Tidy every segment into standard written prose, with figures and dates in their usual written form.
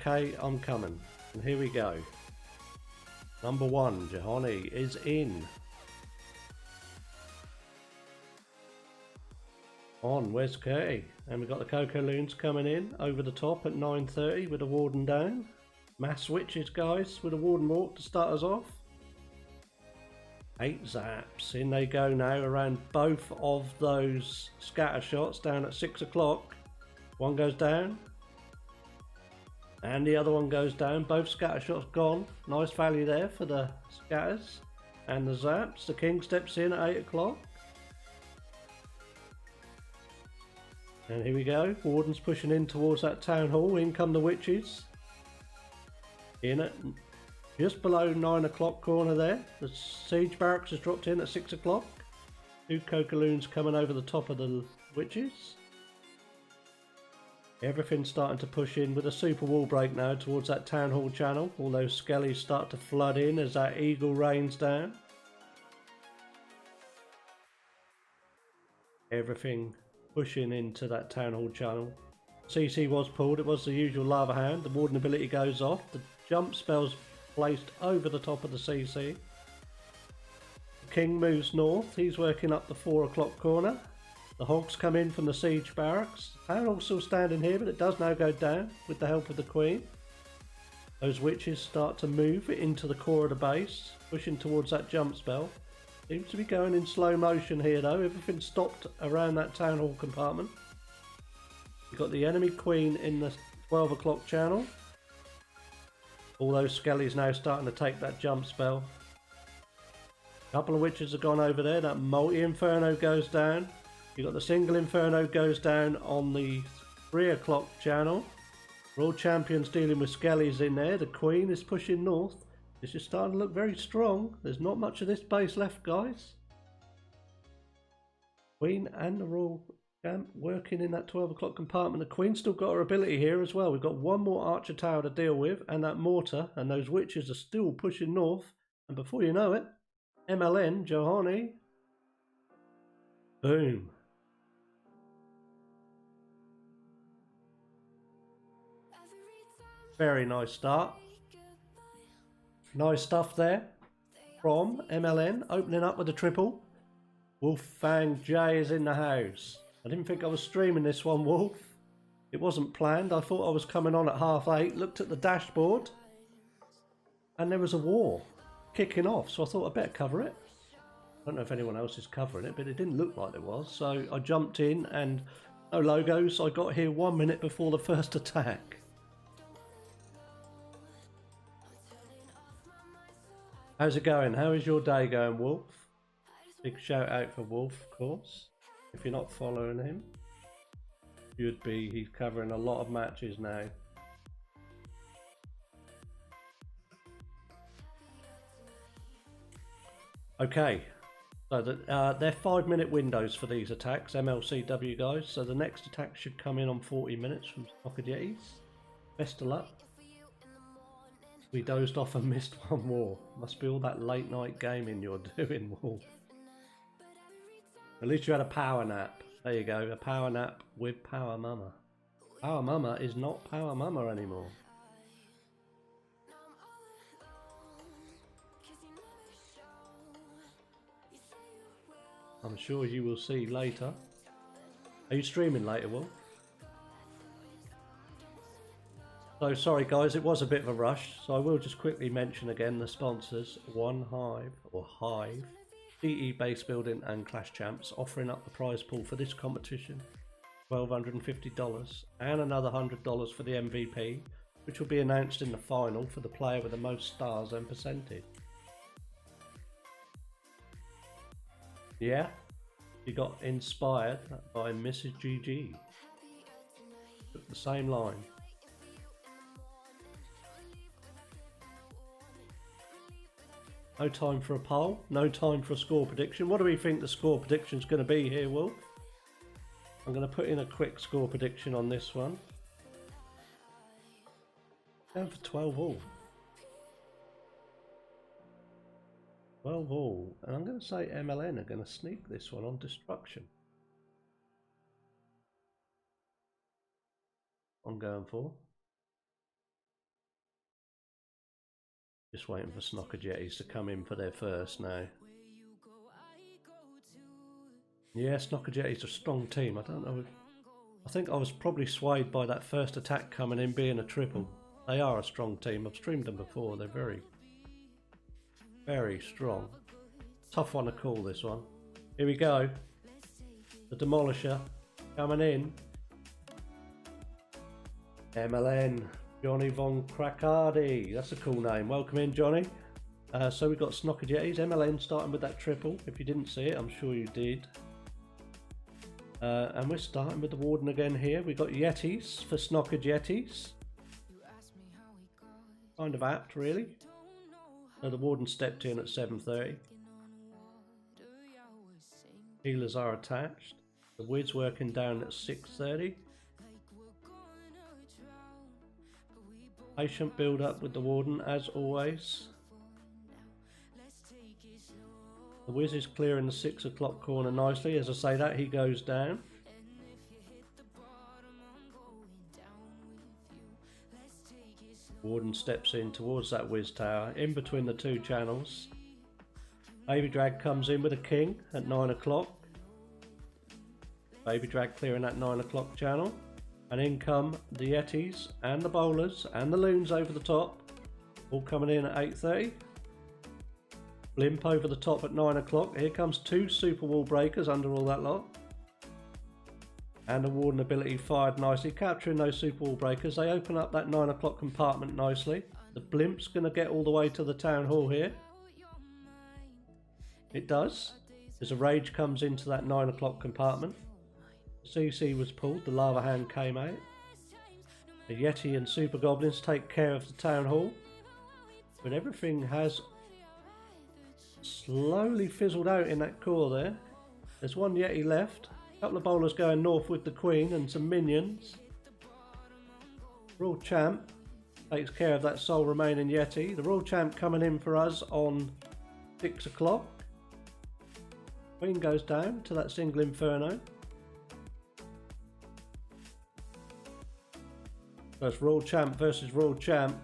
Okay, I'm coming. And here we go. Number 1, Jahani is in. On, where's Curty? And we've got the Coco Loons coming in over the top at 9:30 with a Warden down. Mass switches, guys, with a Warden walk to start us off. 8 zaps. In they go now around both of those scatter shots down at 6 o'clock. One goes down. And the other one goes down. Both scatter shots gone. Nice value there for the scatters and the zaps. The King steps in at 8 o'clock. And here we go. Warden's pushing in towards that town hall. In come the witches. In at just below 9 o'clock corner there. The siege barracks has dropped in at 6 o'clock. 2 Cocaloons coming over the top of the witches. Everything's starting to push in with a super wall break now towards that town hall channel. All those skellies start to flood in as that eagle rains down. Everything pushing into that town hall channel. CC was pulled. It was the usual lava hound. The Warden ability goes off. The jump spell's placed over the top of the CC. The King moves north. He's working up the 4 o'clock corner. The Hogs come in from the siege barracks. Town hall's still standing here, but it does now go down with the help of the Queen. Those witches start to move into the core of the base, pushing towards that jump spell. Seems to be going in slow motion here though. Everything's stopped around that town hall compartment. You've got the enemy Queen in the 12 o'clock channel. All those skellies now starting to take that jump spell. A couple of witches have gone over there. That multi-inferno goes down. You've got the single inferno goes down on the 3 o'clock channel. World Champions dealing with skellies in there. The Queen is pushing north. This is starting to look very strong. There's not much of this base left, guys. Queen and the Royal Champ working in that 12 o'clock compartment. The Queen's still got her ability here as well. We've got one more Archer Tower to deal with and that mortar, and those witches are still pushing north. And before you know it, MLN, Johani, boom. Very nice start. Nice stuff there from MLN, opening up with a triple. Wolfang J is in the house. I didn't think I was streaming this one, Wolf. It wasn't planned. I thought I was coming on at 8:30, looked at the dashboard, and there was a war kicking off, so I thought I'd better cover it. I don't know if anyone else is covering it, but it didn't look like there was, so I jumped in and no logos. I got here 1 minute before the first attack. How's it going? How is your day going, Wolf? Big shout out for Wolf, of course. If you're not following him, you'd be. He's covering a lot of matches now. Okay, so they're 5-minute windows for these attacks, MLCW guys. So the next attack should come in on 40 minutes from SNOCKERED YETIS. Best of luck. We dozed off and missed one more. Must be all that late night gaming you're doing, Wolf. At least you had a power nap. There you go, a power nap with Power Mama. Power Mama is not Power Mama anymore. I'm sure you will see later. Are you streaming later, Wolf? So sorry guys, it was a bit of a rush, so I will just quickly mention again the sponsors. One Hive, or Hive, DE Base Building and Clash Champs offering up the prize pool for this competition, $1,250, and another $100 for the MVP, which will be announced in the final for the player with the most stars and percentage. Yeah, you got inspired by Mrs. GG. Took the same line. No time for a poll, no time for a score prediction. What do we think the score prediction is going to be here, Wolf? I'm going to put in a quick score prediction on this one. Going for 12 all. 12 all. And I'm going to say MLN are going to sneak this one on destruction. I'm going for. Just waiting for Snockered Yetis to come in for their first now. Yeah, Snockered Yetis are a strong team. I don't know. I think I was probably swayed by that first attack coming in being a triple. They are a strong team. I've streamed them before. They're very, very strong. Tough one to call, this one. Here we go. The Demolisher coming in. MLN. Johnny Von Krakardi. That's a cool name. Welcome in, Johnny. So we've got Snockered Yetis. MLN starting with that triple. If you didn't see it, I'm sure you did. And we're starting with the Warden again here. We've got Yetis for Snockered Yetis. Kind of apt, really. So the Warden stepped in at 7:30. Healers are attached. The Wiz working down at 6:30. Patient build up with the Warden as always. The Wiz is clearing the 6 o'clock corner nicely. As I say that, he goes down. Warden steps in towards that Wiz tower, in between the two channels. Baby Drag comes in with a king at 9 o'clock. Baby Drag clearing that 9 o'clock channel. And in come the Yetis and the bowlers and the loons over the top. All coming in at 8:30. Blimp over the top at 9 o'clock. Here comes 2 super wall breakers under all that lot. And the Warden ability fired nicely, capturing those super wall breakers. They open up that 9 o'clock compartment nicely. The Blimp's going to get all the way to the town hall here. It does. As a rage comes into that 9 o'clock compartment. CC was pulled, the lava hand came out. The Yeti and Super Goblins take care of the town hall. But everything has slowly fizzled out in that core there. There's one Yeti left. A couple of bowlers going north with the Queen and some minions. Royal Champ takes care of that sole remaining Yeti. The Royal Champ coming in for us on 6 o'clock. Queen goes down to that single Inferno. So it's Royal Champ versus Royal Champ.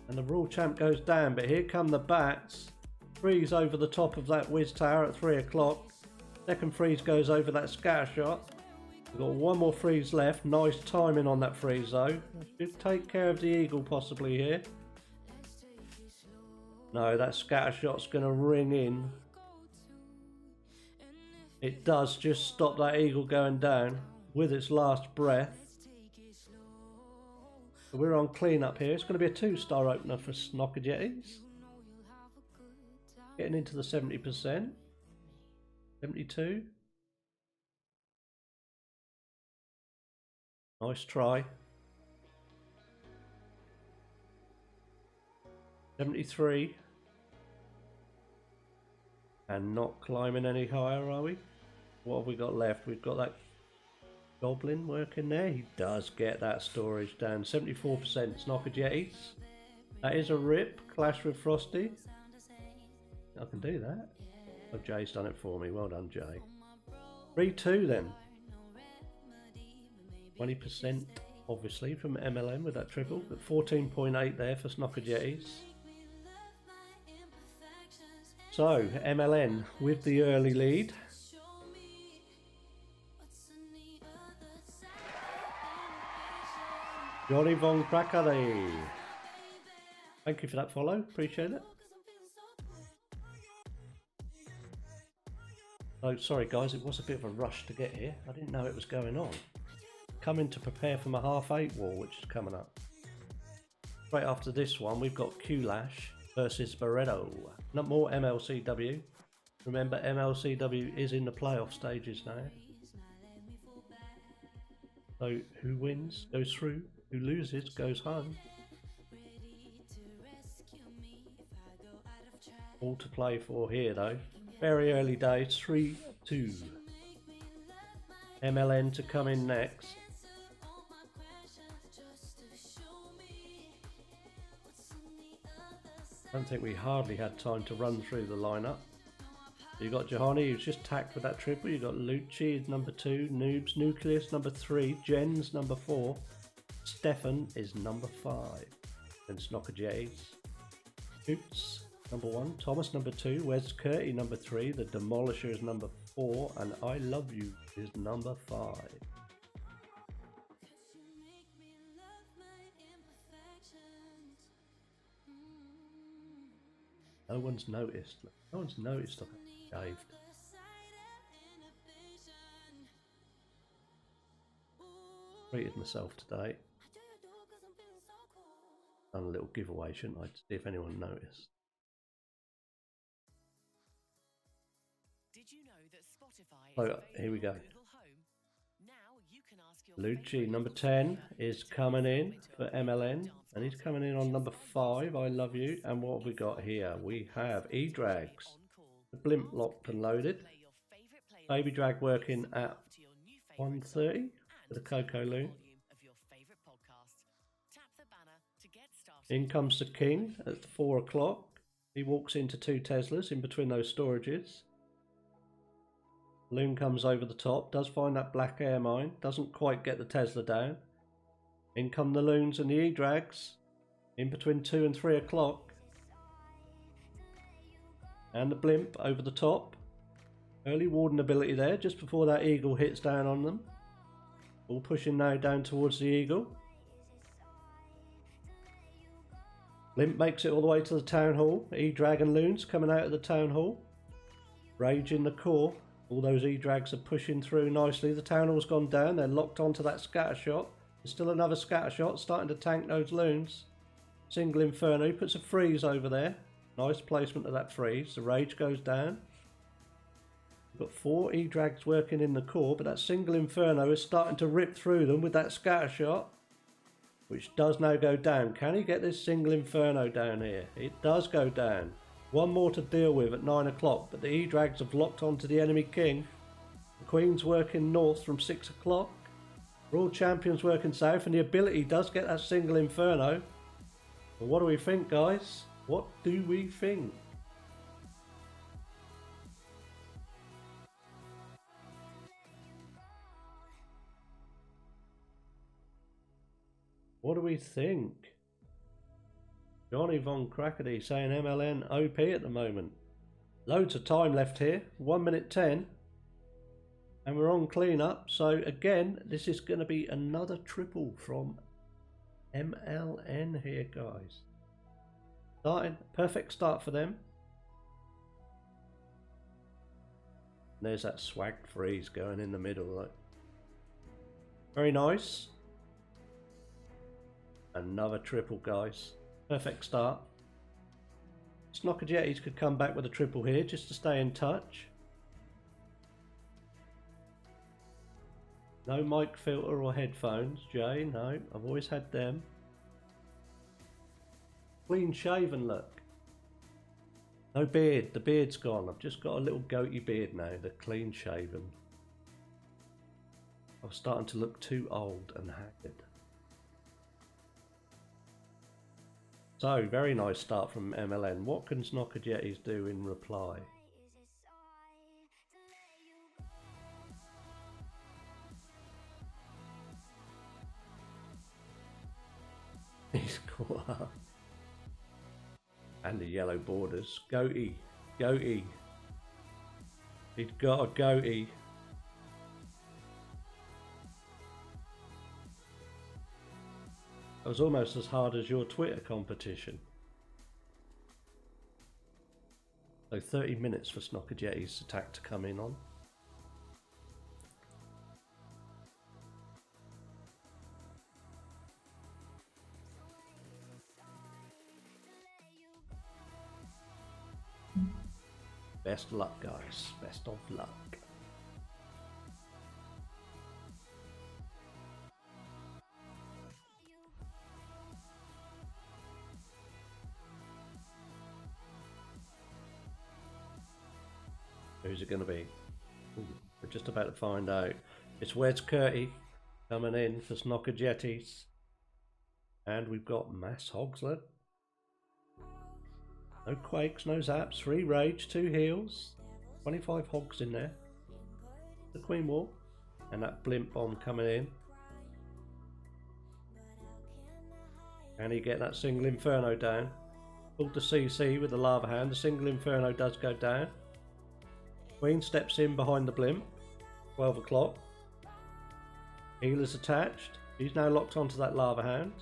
And the Royal Champ goes down, but here come the bats. Freeze over the top of that Wiz Tower at 3 o'clock. Second freeze goes over that scatter shot. We've got one more freeze left. Nice timing on that freeze though. Should take care of the eagle possibly here. No, that scatter shot's going to ring in. It does just stop that eagle going down with its last breath. So we're on clean up here. It's going to be a 2-star opener for Snockered Yetis. Getting into the 70%. 72. Nice try. 73. And not climbing any higher, are we? What have we got left? We've got that Goblin working there. He does get that storage down. 74% Snockered Yetis. That is a rip. Clash with Frosty. I can do that. Oh, Jay's done it for me. Well done, Jay. 3-2 then. 20% obviously from MLN with that triple, but 14.8 there for Snockered Yetis. So MLN with the early lead. Johnny Von Krakardi. Thank you for that follow. Appreciate it. Oh, sorry guys, it was a bit of a rush to get here. I didn't know it was going on. Coming to prepare for my half-8 war, which is coming up. Right after this one, we've got Q-Lash versus Barretto. Not more MLCW. Remember, MLCW is in the playoff stages now. So, who wins goes through, who loses goes home. All to play for here though. Very early days, 3-2. MLN to come in next. I don't think we hardly had time to run through the lineup. You got Johanny, who's just tacked with that triple. You got Lucci is number 2, Noobs, Nucleus number 3, Jens number 4, Stefan is number 5, and Snockered Yetis. Hoots number 1, Thomas number 2, Wes Curty number 3, The Demolisher is number 4, and I Love You is number 5. No one's noticed. No one's noticed I've shaved. Treated myself today. Done a little giveaway, shouldn't I, to see if anyone noticed. Did you know that Spotify So here we go. Now you can ask your Lucci number 10 is coming in for MLN, and he's coming in on number 5, I Love You. And what have we got here? We have E-Drags, the blimp locked and loaded, Baby Drag working at 1:30 with a Coco Loon. In comes the King at 4 o'clock. He walks into 2 Teslas in between those storages. Loon comes over the top, does find that black air mine, doesn't quite get the Tesla down. In come the Loons and the E-Drags in between 2 and 3 o'clock. And the blimp over the top. Early warden ability there just before that eagle hits down on them. All pushing now down towards the eagle. Blimp makes it all the way to the town hall. E-Drag and Loons coming out of the town hall. Rage in the core. All those E-Drags are pushing through nicely. The town hall's gone down. They're locked onto that scatter shot. There's still another scatter shot starting to tank those Loons. Single Inferno puts a freeze over there. Nice placement of that freeze. The Rage goes down. We've got 4 E-Drags working in the core, but that Single Inferno is starting to rip through them with that scatter shot, which does now go down. Can he get this Single Inferno down here? It does go down. One more to deal with at 9 o'clock, but the E-Drags have locked onto the enemy King. The Queen's working north from 6 o'clock. Royal Champion's working south, and the ability does get that Single Inferno. But what do we think, guys? What do we think? What do we think? Johnny Von Crackety saying MLN OP at the moment. Loads of time left here. 1 minute 10. And we're on cleanup. So again, this is going to be another triple from MLN here, guys. Starting. Perfect start for them. And there's that swagged freeze going in the middle. Like. Very nice. Another triple, guys. Perfect start. Snockered Yetis could come back with a triple here just to stay in touch. No mic filter or headphones, Jay. No, I've always had them. Clean shaven look. No beard. The beard's gone. I've just got a little goatee beard now. The clean shaven. I was starting to look too old and haggard. So, very nice start from MLN. What can Snockered Yetis do in reply? He's caught up. And the yellow borders. Goatee. Goatee. He's got a goatee. It was almost as hard as your Twitter competition. So 30 minutes for Snockered Yetis attack to come in on. Best luck, guys. Best of luck. Who's it going to be? Ooh, we're just about to find out. It's Wes Curty coming in for Snockered Yetis. And we've got Mass Hogsler. No Quakes, no Zaps, 3 Rage, 2 Heals. 25 Hogs in there. The Queen Wall. And that Blimp Bomb coming in. Can he get that Single Inferno down? Pulled the CC with the lava hand. The single inferno does go down. Queen steps in behind the blimp. 12 o'clock. Healer's attached. He's now locked onto that lava hand.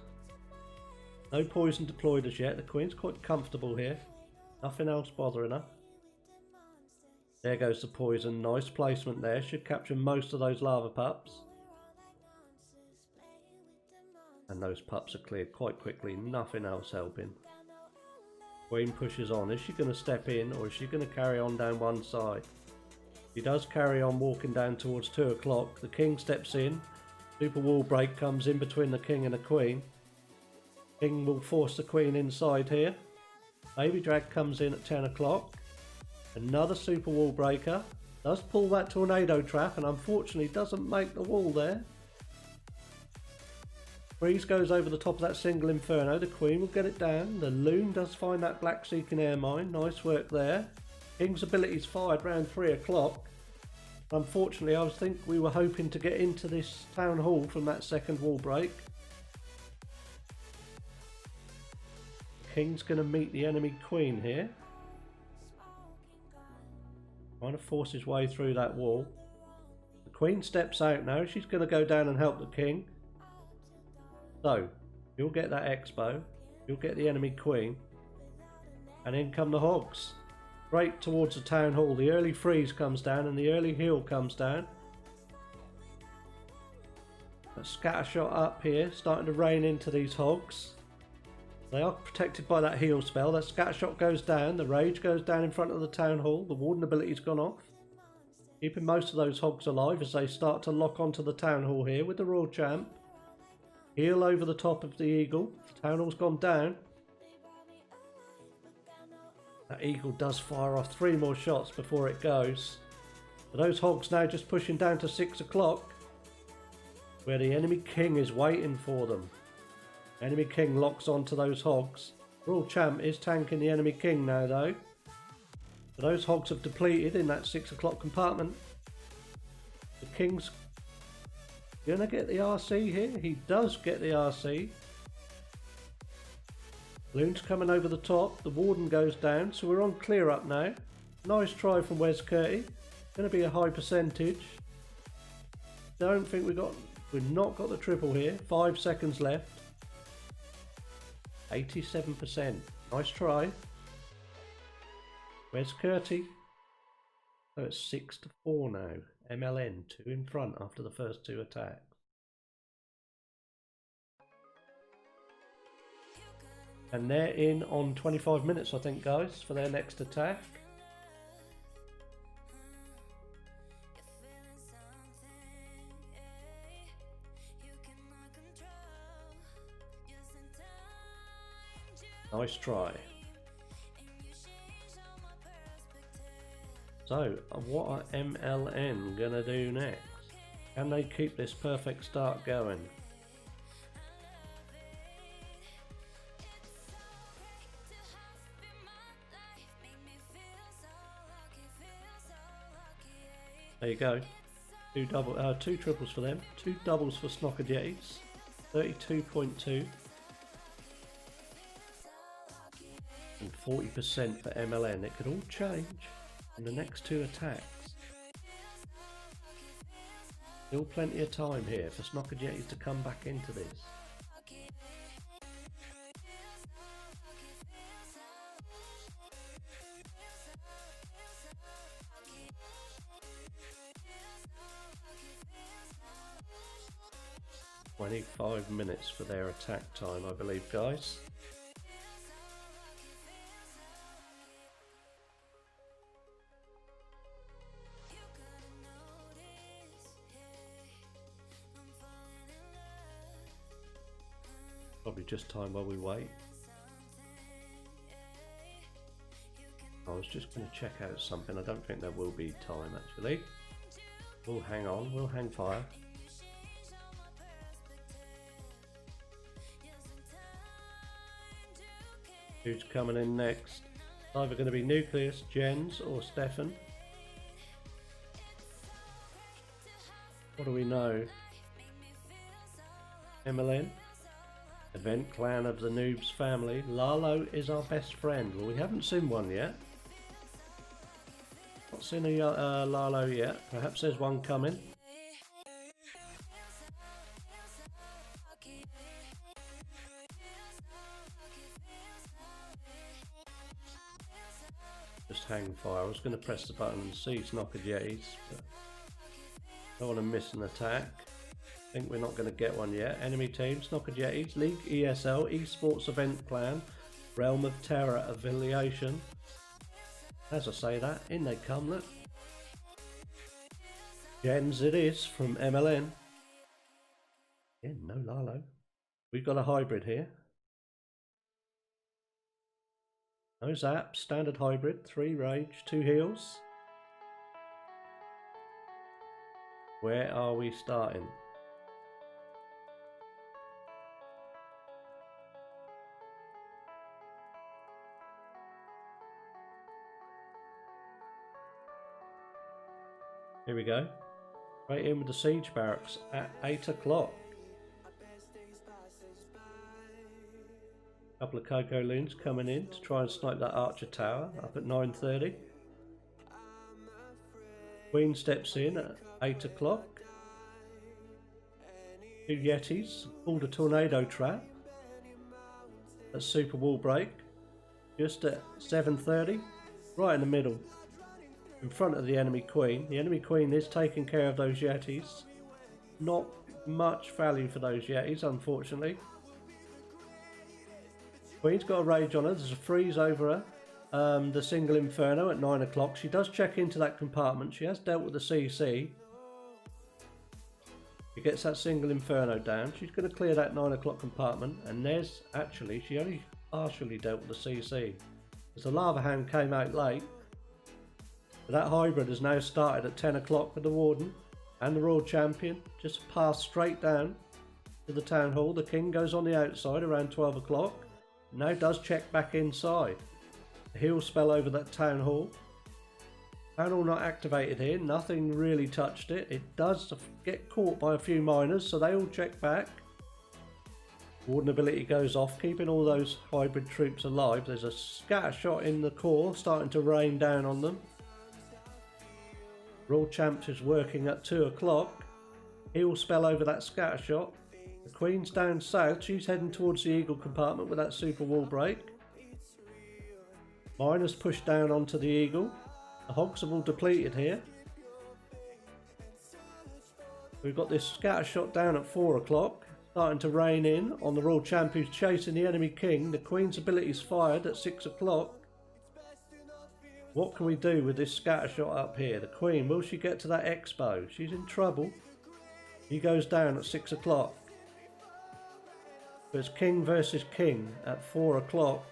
No poison deployed as yet. The Queen's quite comfortable here. Nothing else bothering her. There goes the poison. Nice placement there. Should capture most of those lava pups. And those pups are cleared quite quickly. Nothing else helping. Queen pushes on. Is she going to step in or is she going to carry on down one side? She does carry on walking down towards 2 o'clock. The King steps in. Super wall break comes in between the King and the Queen. King will force the Queen inside here. Baby drag comes in at 10 o'clock. Another super wall breaker. Does pull that tornado trap and unfortunately doesn't make the wall there. Freeze goes over the top of that single inferno. The Queen will get it down. The Loon does find that black seeking air mine. Nice work there. King's abilities fired around 3 o'clock. Unfortunately, I think we were hoping to get into this town hall from that second wall break. King's going to meet the enemy Queen here. Trying to force his way through that wall. The Queen steps out now. She's going to go down and help the King. So, you'll get that Expo. You'll get the enemy Queen. And in come the Hogs. Straight towards the town hall. The early freeze comes down and the early heal comes down. A scatter shot up here, starting to rain into these Hogs. They are protected by that heal spell. That scatter shot goes down. The rage goes down in front of the town hall. The warden ability's gone off. Keeping most of those Hogs alive as they start to lock onto the town hall here with the Royal Champ. Heal over the top of the Eagle. The town hall's gone down. That Eagle does fire off 3 more shots before it goes. But those Hogs now just pushing down to 6 o'clock. Where the enemy King is waiting for them. Enemy King locks onto those Hogs. Royal Champ is tanking the enemy King now though. But those Hogs have depleted in that 6 o'clock compartment. The King's gonna get the RC here. He does get the RC. Loon's coming over the top. The Warden goes down. So we're on clear up now. Nice try from Wes Curty. Gonna be a high percentage. Don't think we've not got the triple here. 5 seconds left. 87%. Nice try. Wes Curty. So it's 6-4 now. MLN 2 in front after the first 2 attacks. And they're in on 25 minutes I think guys for their next attack. Nice try. So, what are MLN gonna do next? Can they keep this perfect start going? There you go. 2 triples for them. 2 doubles for Snockered Yetis. 32.2. And 40% for MLN. It could all change in the next 2 attacks. Still plenty of time here for Snockered Yetis to come back into this. "25 minutes for their attack time, I believe, guys." Probably just time while we wait. I was just going to check out something. I don't think there will be time actually. We'll hang on, we'll hang fire. Who's coming in next? It's either going to be Nucleus, Jens or Stefan. What do we know? MLN? Event clan of the Noobs family. Lalo is our best friend. Well, we haven't seen one yet. Not seen a Lalo yet. Perhaps there's one coming. Just hang fire. I was going to press the button and see Snockered Yetis, but I don't want to miss an attack. I think we're not going to get one yet. Enemy team, Snockered Yetis, League ESL, Esports Event Clan, Realm of Terror Affiliation. As I say that, in they come, look. Gens it is from MLN. Again, no Lalo. We've got a hybrid here. No zap, standard hybrid, 3 rage, 2 heals. Where are we starting? Here we go. Right in with the siege barracks at 8 o'clock. Couple of Coco Loons coming in to try and snipe that archer tower up at 9:30. Queen steps in at 8 o'clock. 2 Yetis pulled a tornado trap. A super wall break just at 7:30, right in the middle, in front of the enemy queen. The enemy queen is taking care of those Yetis. Not much value for those Yetis, unfortunately. Queen's got a rage on her. There's a freeze over her. The single inferno at 9 o'clock. She does check into that compartment. She has dealt with the CC. She gets that single inferno down. She's going to clear that 9 o'clock compartment. And there's actually, she only partially dealt with the CC. As the lava hand came out late. But that hybrid has now started at 10 o'clock with the warden and the royal champion. Just pass straight down to the town hall. The king goes on the outside around 12 o'clock. Now does check back inside. The heal spell over that town hall. Town hall not activated here. Nothing really touched it. It does get caught by a few miners, so they all check back. Warden ability goes off, keeping all those hybrid troops alive. There's a scatter shot in the core starting to rain down on them. Royal Champ is working at 2 o'clock. Heal spell over that scatter shot. The Queen's down south. She's heading towards the Eagle compartment with that super wall break. Miners pushed down onto the Eagle. The Hogs are all depleted here. We've got this scatter shot down at 4 o'clock. Starting to rain in on the Royal Champ who's chasing the enemy king. The Queen's ability's fired at 6 o'clock. What can we do with this scatter shot up here? The Queen, will she get to that expo? She's in trouble. He goes down at 6 o'clock. It's king versus king at 4 o'clock.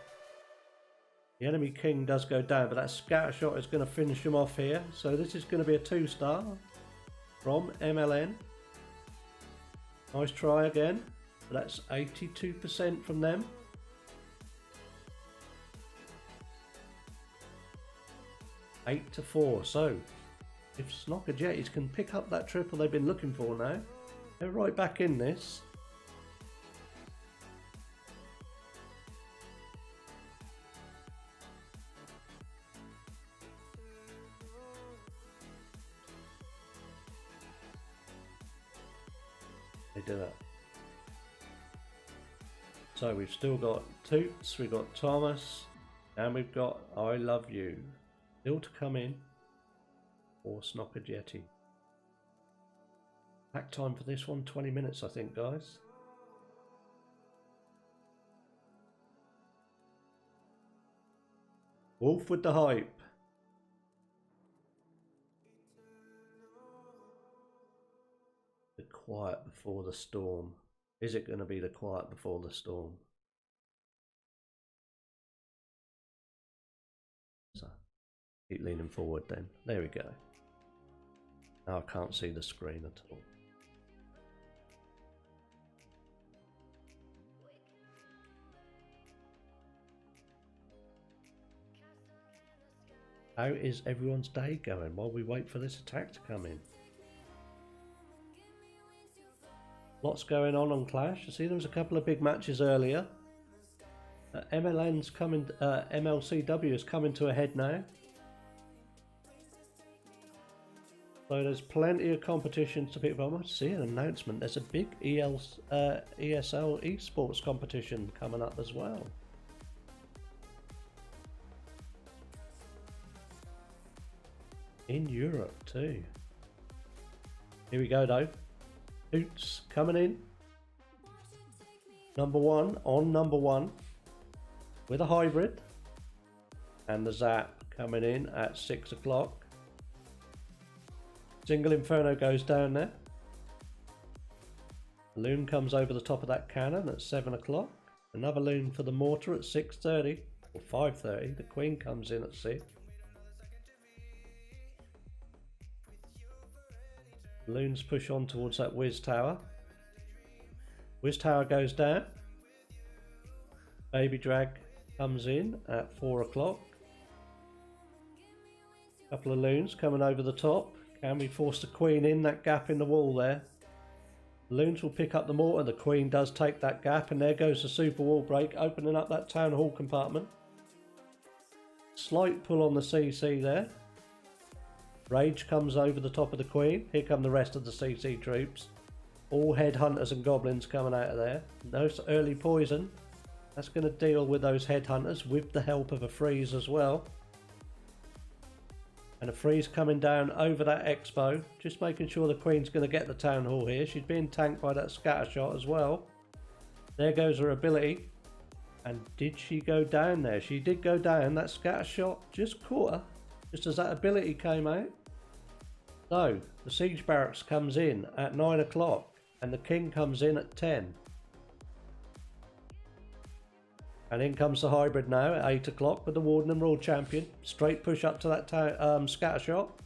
The enemy king does go down, but that scatter shot is going to finish him off here. So this is going to be a 2-star from MLN. Nice try again. But that's 82% from them. Eight to 4. So if Snockered Yetis can pick up that triple they've been looking for now, they're right back in this. They do it. So we've still got Toots, we've got Thomas, and we've got I Love You still to come in for Snockered Yeti. Back time for this one, 20 minutes I think, guys. Wolf with the hype. The quiet before the storm. Is it going to be the quiet before the storm? So, keep leaning forward then. There we go. Now I can't see the screen at all. How is everyone's day going while we wait for this attack to come in? Lots going on Clash. I see there was a couple of big matches earlier. MLN's coming, MLCW is coming to a head now. So there's plenty of competitions to pick up. I might see an announcement. There's a big ESL eSports competition coming up as well. In Europe too. Here we go though. Boots coming in. Number one on number one with a hybrid. And the Zap coming in at 6 o'clock. Single Inferno goes down there. The Loon comes over the top of that cannon at 7 o'clock. Another Loon for the Mortar at 6:30 or 5:30. The Queen comes in at 6. Loons push on towards that Wiz Tower. Wiz Tower goes down. Baby Drag comes in at 4 o'clock. Couple of Loons coming over the top. Can we force the Queen in that gap in the wall there? Loons will pick up the Mortar. The Queen does take that gap, and there goes the super wall break, opening up that Town Hall compartment. Slight pull on the CC there. Rage comes over the top of the Queen. Here come the rest of the CC troops. All headhunters and goblins coming out of there. No early poison. That's going to deal with those headhunters with the help of a freeze as well. And a freeze coming down over that Expo. Just making sure the Queen's going to get the Town Hall here. She's being tanked by that scatter shot as well. There goes her ability. And did she go down there? She did go down. That scatter shot just caught her. Just as that ability came out. So, the Siege Barracks comes in at 9 o'clock. And the King comes in at 10. And in comes the hybrid now at 8 o'clock with the Warden and World Champion. Straight push up to that scatter shot.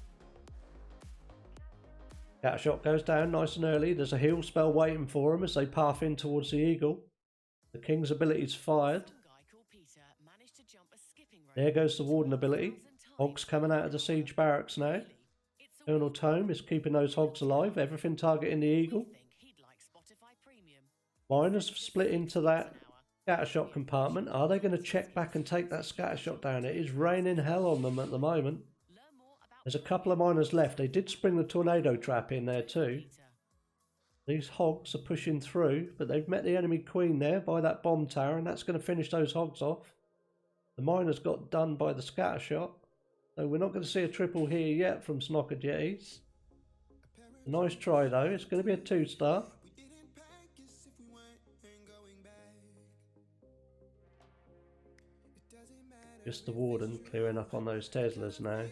Scatter shot goes down nice and early. There's a heal spell waiting for him as they path in towards the Eagle. The King's ability is fired. There goes the Warden ability. Hogs coming out of the Siege Barracks now. Colonel Tome is keeping those hogs alive. Everything targeting the Eagle. Miners split into that scattershot compartment. Are they going to check back and take that scattershot down? It is raining hell on them at the moment. There's a couple of miners left. They did spring the tornado trap in there too. These hogs are pushing through, but they've met the enemy Queen there by that bomb tower, and that's going to finish those hogs off. The miners got done by the scattershot, so we're not going to see a triple here yet from Snockered Yetis. A nice try though. It's going to be a 2-star. Just the Warden clearing up on those Teslas now.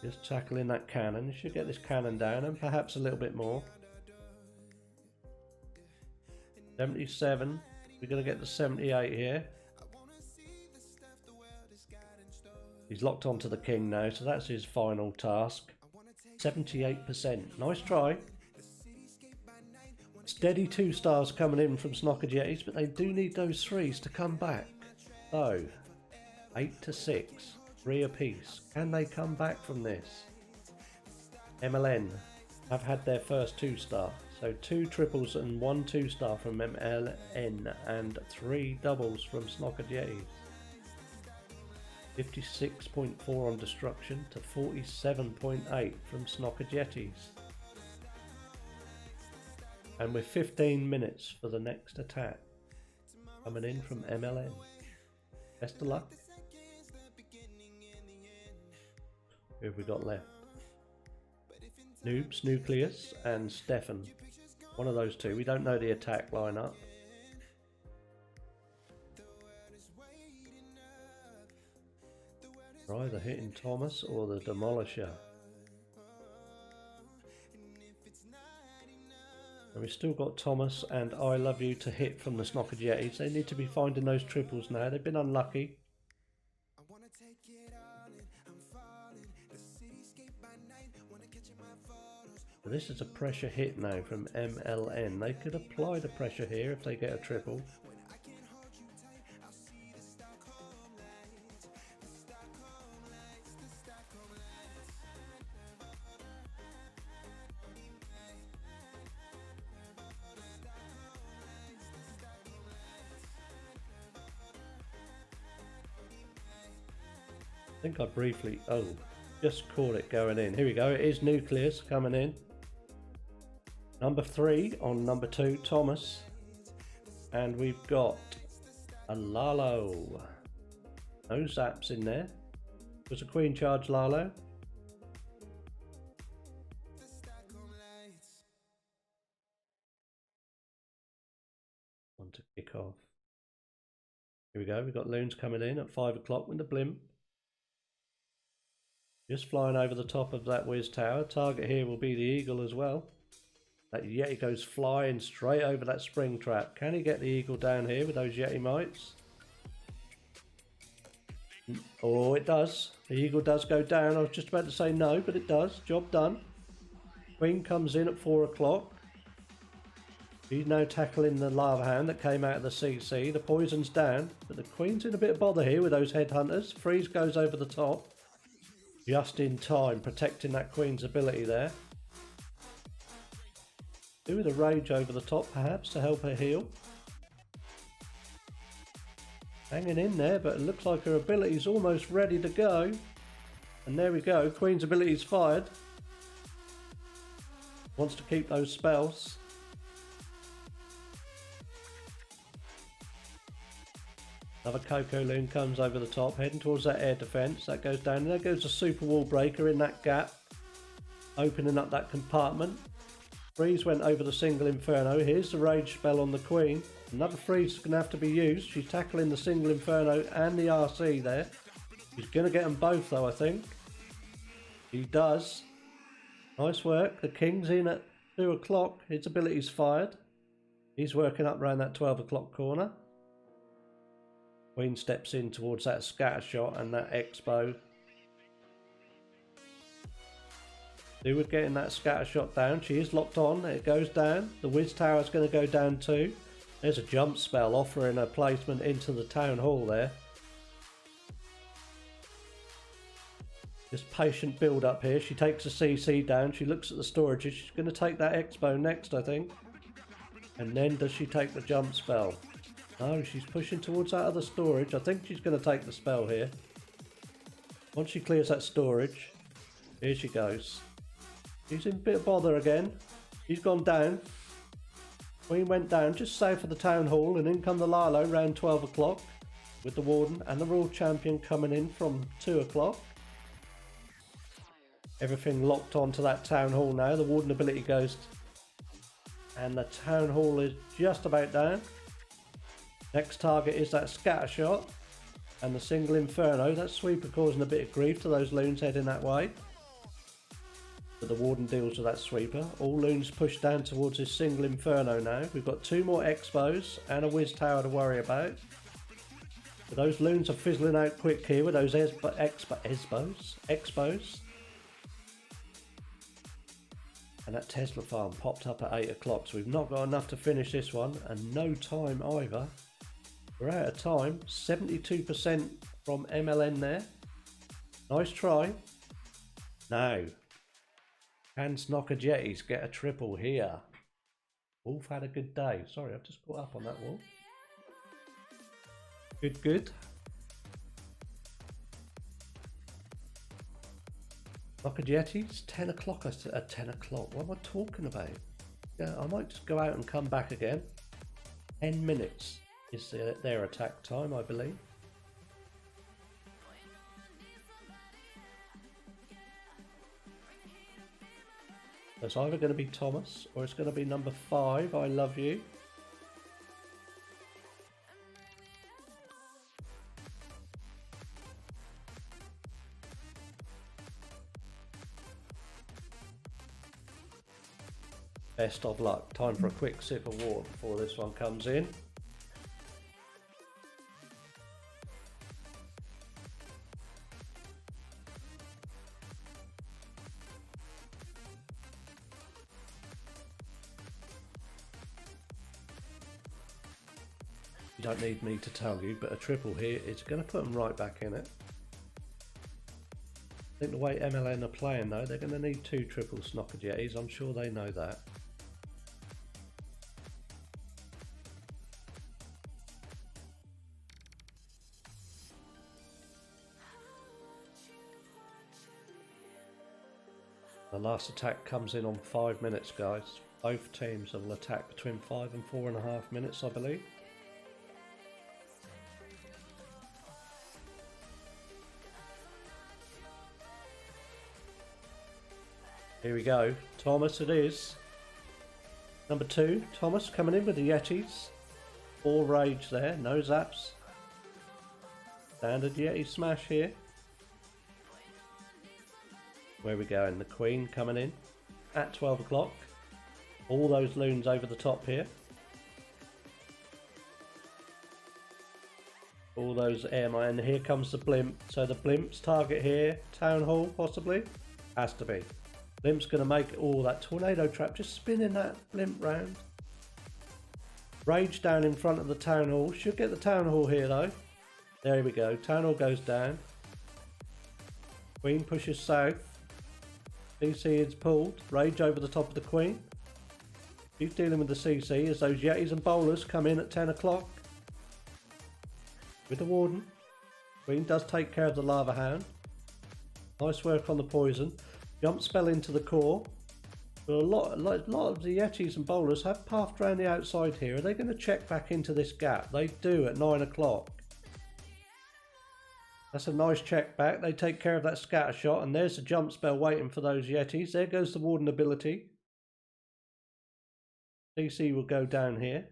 Just tackling that cannon. You should get this cannon down and perhaps a little bit more. 77. We're going to get to 78 here. He's locked onto the King now, so that's his final task. 78%. Nice try. Steady 2 stars coming in from Snockered Yetis, but they do need those 3s to come back. So, 8 to 6, 3 apiece. Can they come back from this? MLN have had their first 2-star. So 2 triples and 1 2-star from MLN and 3 doubles from Snockered Yetis. 56.4 on destruction to 47.8 from Snockered Yetis. And with 15 minutes for the next attack coming in from MLN. Best of luck. Who have we got left? Noobs, Nucleus and Stefan. One of those two. We don't know the attack lineup. They're either hitting Thomas or the Demolisher. And we've still got Thomas and I Love You to hit from the Snockered Yetis. They need to be finding those triples now. They've been unlucky. But this is a pressure hit now from MLN. They could apply the pressure here if they get a triple. I think I briefly, oh, just caught it going in. Here we go, it is Nucleus coming in. Number 3 on number 2, Thomas. And we've got a Lalo. No zaps in there. It was a Queen Charge Lalo. On to kick off. Here we go, we've got loons coming in at 5 o'clock with the blimp. Just flying over the top of that whiz tower. Target here will be the eagle as well. That Yeti goes flying straight over that spring trap. Can he get the eagle down here with those Yeti mites? Oh, it does. The eagle does go down. I was just about to say no, but it does. Job done. Queen comes in at 4 o'clock. He's now tackling the lava hand that came out of the CC. The poison's down, but the Queen's in a bit of bother here with those headhunters. Freeze goes over the top. Just in time, protecting that Queen's ability there. Do with a rage over the top, perhaps, to help her heal. Hanging in there, but it looks like her ability's almost ready to go. And there we go, Queen's ability's fired. Wants to keep those spells. Another Coco Loon comes over the top, heading towards that air defence. That goes down, and there goes a super wall breaker in that gap, opening up that compartment. Freeze went over the single Inferno. Here's the rage spell on the Queen. Another freeze is going to have to be used. She's tackling the single Inferno and the RC there. She's going to get them both though, I think. He does. Nice work. The King's in at 2 o'clock. His ability's fired. He's working up around that 12 o'clock corner. Queen steps in towards that scatter shot and that expo. Do with getting that scatter shot down. She is locked on. It goes down. The whiz tower is going to go down too. There's a jump spell offering a placement into the town hall there. Just patient build up here. She takes the CC down. She looks at the storages. She's going to take that expo next, I think. And then does she take the jump spell? No, she's pushing towards that other storage. I think she's going to take the spell here. Once she clears that storage, here she goes. She's in a bit of bother again. She's gone down. Queen went down just south of the town hall, and in come the Lalo round 12 o'clock with the Warden and the World Champion coming in from 2 o'clock. Everything locked onto that town hall now. The Warden ability goes, and the town hall is just about down. Next target is that scatter shot and the single Inferno. That sweeper causing a bit of grief to those loons heading that way. But the Warden deals with that sweeper. All loons push down towards this single Inferno now. We've got 2 more expos and a whiz tower to worry about. But those loons are fizzling out quick here with those expos. And that Tesla farm popped up at 8 o'clock. So we've not got enough to finish this one, and no time either. We're out of time. 72% from MLN there. Nice try. Now, can SNOCKERED Yetis get a triple here? Wolf had a good day. Sorry, I've just caught up on that wall. Good. SNOCKERED Yetis, 10 o'clock at 10 o'clock. What am I talking about? Yeah, I might just go out and come back again. 10 minutes is their attack time, I believe. It's either going to be Thomas or it's going to be number 5, I Love You. Best of luck. Time for a quick sip of water before this one comes in. You don't need me to tell you, but a triple here is going to put them right back in it. I think the way MLN are playing though, they're going to need 2 triple SNOCKERED Yetis. I'm sure they know that. The last attack comes in on 5 minutes, guys. Both teams will attack between 5 and 4.5 minutes, I believe. Here we go. Thomas it is. Number 2, Thomas coming in with the Yetis. 4 rage there, no zaps. Standard Yeti smash here. Where we going? The Queen coming in at 12 o'clock. All those loons over the top here. All those airmen. And here comes the blimp. So the blimp's target here. Town Hall possibly. Has to be. Blimp's going to make all that tornado trap. Just spinning that blimp round. Rage down in front of the Town Hall. Should get the Town Hall here though. There we go. Town Hall goes down. Queen pushes south. CC is pulled. Rage over the top of the Queen. She's dealing with the CC as those Yetis and bowlers come in at 10 o'clock. With the Warden. Queen does take care of the Lava Hound. Nice work on the poison. Jump spell into the core. But a lot of the Yetis and bowlers have pathed around the outside here. Are they going to check back into this gap? They do at 9 o'clock. That's a nice check back. They take care of that scatter shot, and there's the jump spell waiting for those Yetis. There goes the Warden ability. CC will go down here.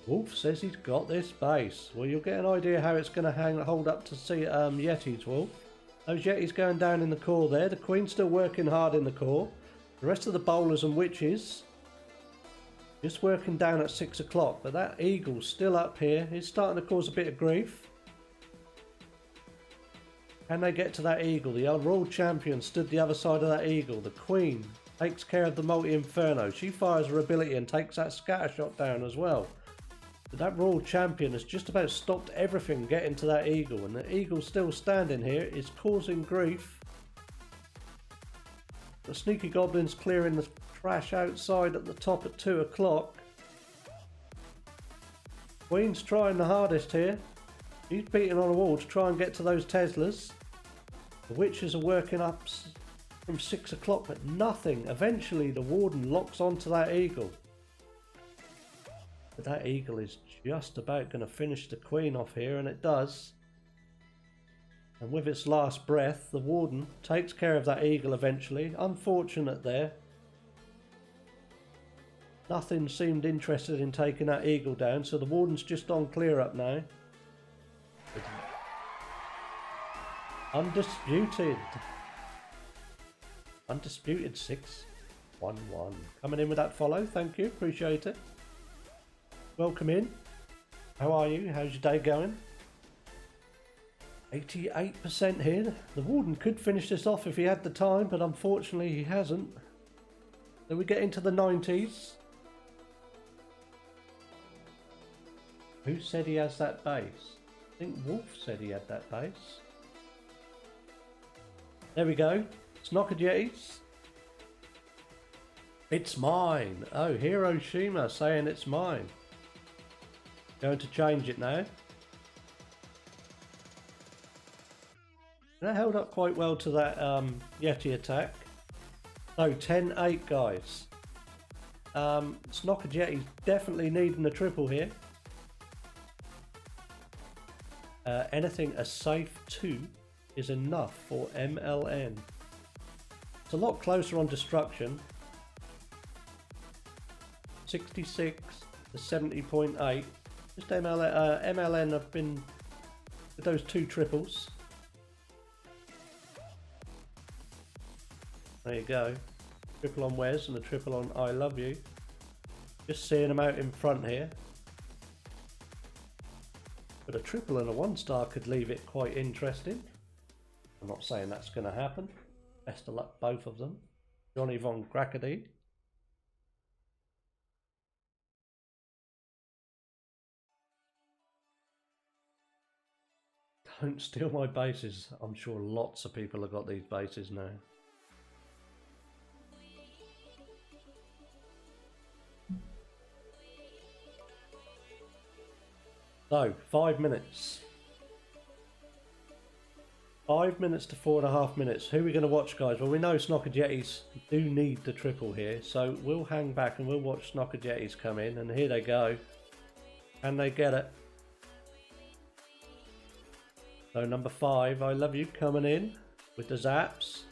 Wolf says he's got this base. Well, you'll get an idea how it's going to hold up to see Yetis, Wolf. Those Yetis going down in the core there. The Queen's still working hard in the core. The rest of the bowlers and witches just working down at 6 o'clock. But that eagle's still up here. It's starting to cause a bit of grief. Can they get to that eagle? The Royal Champion stood the other side of that eagle. The Queen takes care of the multi-inferno. She fires her ability and takes that scatter shot down as well. But that Royal Champion has just about stopped everything getting to that eagle. And the eagle still standing here is causing grief. The Sneaky Goblin's clearing the trash outside at the top at 2 o'clock. Queen's trying the hardest here. She's beating on a wall to try and get to those Teslas. The witches are working up from 6 o'clock, but nothing. Eventually the Warden locks onto that eagle. But that eagle is just about going to finish the Queen off here, and it does. And with its last breath, the Warden takes care of that eagle eventually. Unfortunate there. Nothing seemed interested in taking that eagle down, so the Warden's just on clear up now. Undisputed. Undisputed 6-1-1. Coming in with that follow, thank you, appreciate it. Welcome in. How are you? How's your day going? 88% here. The Warden could finish this off if he had the time, but unfortunately he hasn't. Then we get into the 90s. Who said he has that base? I think Wolf said he had that base. There we go. Snockered Yetis. It's mine. Oh, Hiroshima saying it's mine. Going to change it now. That held up quite well to that Yeti attack. So 10-8 guys. Snockered Yeti's definitely needing a triple here. Anything a safe 2 is enough for MLN. It's a lot closer on destruction. 66 to 70.8. Just MLN have been with those 2 triples. There you go. Triple on Wes and a triple on I Love You. Just seeing them out in front here. But a triple and a 1-star could leave it quite interesting. I'm not saying that's going to happen. Best of luck both of them. Johnny Von Crackedy. Don't steal my bases. I'm sure lots of people have got these bases now. So, 5 minutes. 5 minutes to 4.5 minutes. Who are we going to watch, guys? Well, we know Snockered Yetis do need the triple here, so we'll hang back and we'll watch Snockered Yetis come in, and here they go. And they get it. So number 5, I Love You, coming in with the zaps.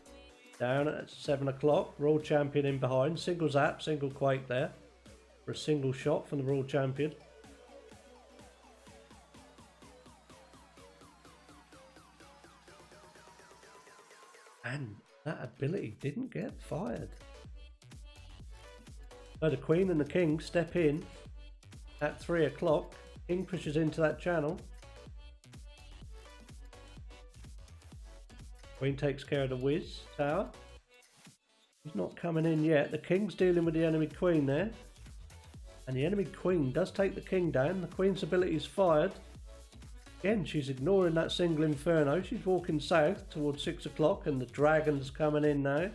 Down at 7 o'clock. World Champion in behind. Single zap, single quake there. For a single shot from the World Champion. And that ability didn't get fired. So the Queen and the King step in at 3 o'clock. King pushes into that channel. Queen takes care of the Wiz tower. He's not coming in yet. The King's dealing with the enemy Queen there. And the enemy Queen does take the King down. The Queen's ability is fired. Again, she's ignoring that single Inferno. She's walking south towards 6 o'clock, and the Dragon's coming in now.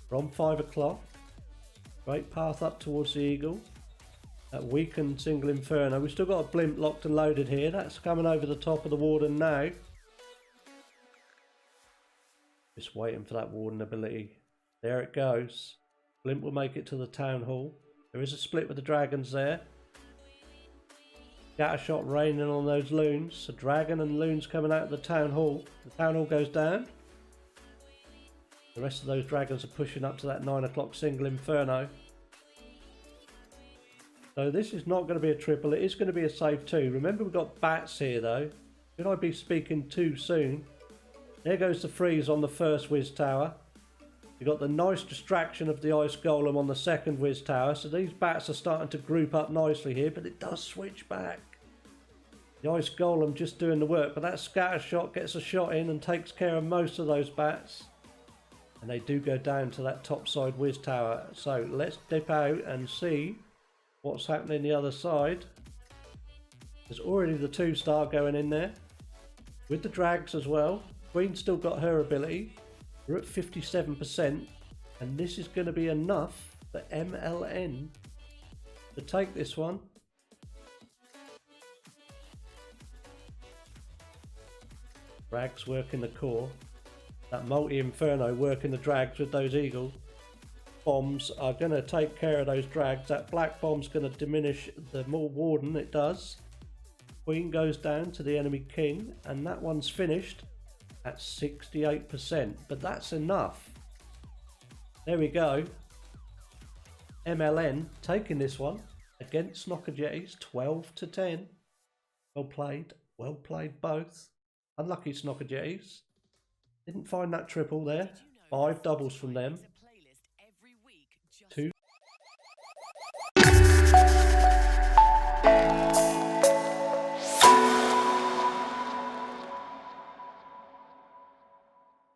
From 5 o'clock. Great path up towards the Eagle. That weakened single Inferno. We've still got a Blimp locked and loaded here. That's coming over the top of the Warden now. Just waiting for that Warden ability. There it goes. Blimp will make it to the Town Hall. There is a split with the Dragons there. Scatter shot raining on those loons. So Dragon and loons coming out of the Town Hall. The Town Hall goes down. The rest of those Dragons are pushing up to that 9 o'clock single Inferno. So this is not going to be a triple. It is going to be a save 2. Remember, we've got bats here though. Should I be speaking too soon? There goes the freeze on the first Wiz tower. You've got the nice distraction of the Ice Golem on the second Wiz tower. So these bats are starting to group up nicely here, but it does switch back. The Ice Golem just doing the work, but that scatter shot gets a shot in and takes care of most of those bats. And they do go down to that top side Wiz tower. So let's dip out and see what's happening the other side. There's already the 2-star going in there. With the drags as well. Queen's still got her ability. We're at 57%. And this is going to be enough for MLN to take this one. Drags working the core. That multi-inferno working the drags with those eagles. Bombs are going to take care of those drags. That black bomb's going to diminish the more Warden. It does. Queen goes down to the enemy King, and that one's finished at 68%, but that's enough. There we go. MLN taking this one against Snockered Yetis, 12-10. Well played both. Unlucky Snockered Yetis. Didn't find that triple there. 5 doubles from them.